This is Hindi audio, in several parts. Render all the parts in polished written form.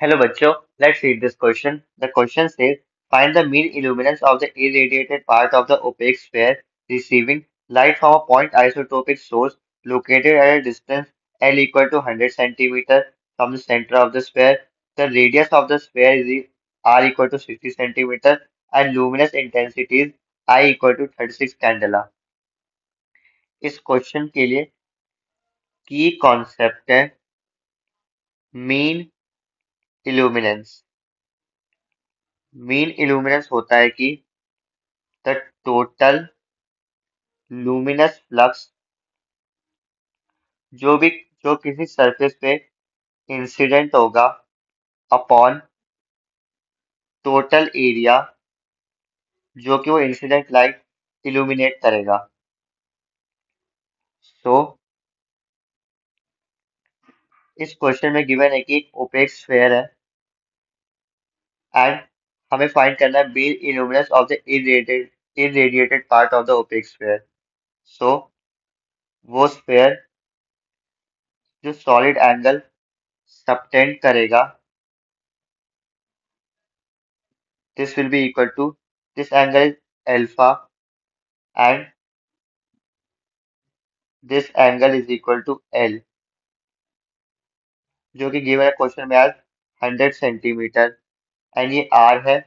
Hello बच्चों, let's read this question. The question says, find the mean illuminance of the irradiated part of the opaque sphere receiving light from a point isotopic source located at a distance L equal to 100 centimeter from the center of the sphere. The radius of the sphere is R equal to 60 centimeter and luminous intensity is I equal to 36 candela. इस क्वेश्चन के लिए की कॉन्सेप्ट है मीन इल्यूमिनेंस। मीन इल्यूमिनेंस होता है कि द टोटल लुमिनस फ्लक्स जो किसी सरफेस पे इंसिडेंट होगा अपॉन टोटल एरिया जो कि वो इंसिडेंट लाइट इल्यूमिनेट करेगा। तो इस क्वेश्चन में गिवन है कि एक ओपेक स्फेयर है एंड हमें फाइंड करना है beam illuminance of the irradiated part of the opaque sphere. So वो स्फेयर जो सॉलिड एंगल सबटेंड करेगा this will be equal to this angle is alpha and this angle is equal to L जो कि गिवन है क्वेश्चन में आज 100 सेंटीमीटर एंड ये R है।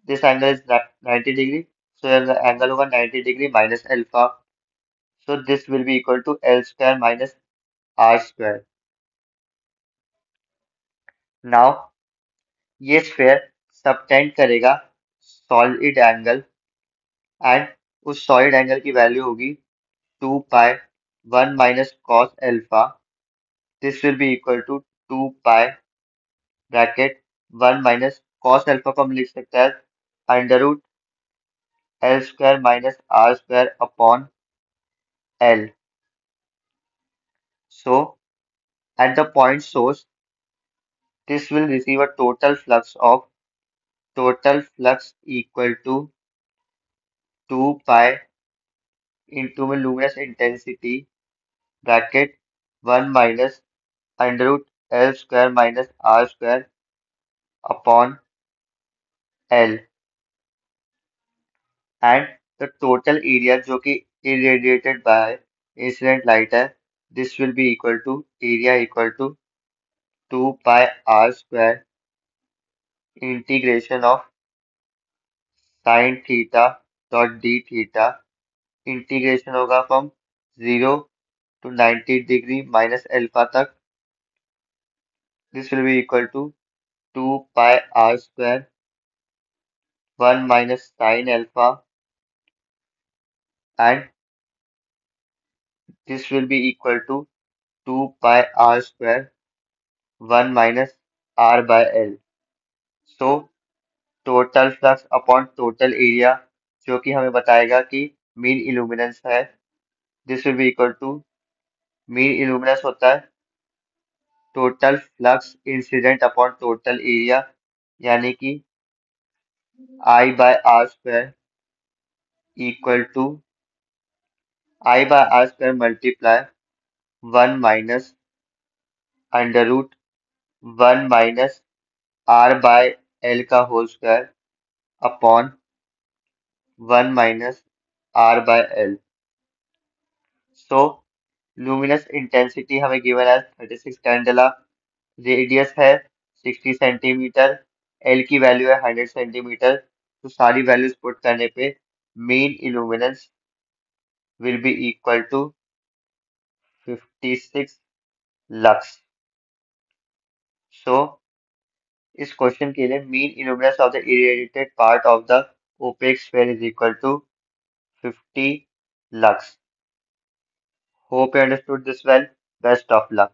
This angle is 90 degree so angle होगा 90 degree minus alpha so this will be equal to L square minus R square. Now ये स्फेयर सबटेंड करेगा सॉलिड एंगल एंड उस सॉलिड एंगल की वैल्यू होगी 2 pi 1 minus cos alpha. This will be equal to 2 pi bracket 1 minus cos alpha को हम लिख सकते हैं under root L square minus R square upon L. So at the point source this will receive a total flux equal to 2 pi into में luminous intensity bracket 1 minus under root L square minus R square upon L and the total area जो कि irradiated by incident light है this will be equal to area equal to 2 pi R square integration of sin theta dot d theta integration होगा from 0 to 90 degree minus alpha तक। This will be equal to 2 pi R square 1 minus sine alpha and this will be equal to 2 pi R square 1 minus R by L. So total flux upon total area जो कि हमें बताएगा कि मीन इल्यूमिनेंस है this will be equal to mean illuminance होता है total flux incident upon total area यानी कि I by R square equal to I by R square multiply 1 minus under root 1 minus R by L का whole square upon 1 minus R by L. So luminous intensity हमें given as 36 candela, radius है 60 सेंटीमीटर, L की वैल्यू है 100 सेंटीमीटर। तो सारी वैल्यूज पुट करने पे mean illuminance will be equal to 56 lux. So इस क्वेश्चन के लिए mean illuminance of the irradiated part of the opaque sphere is equal to 50 lux. Hope you understood this well. Best of luck.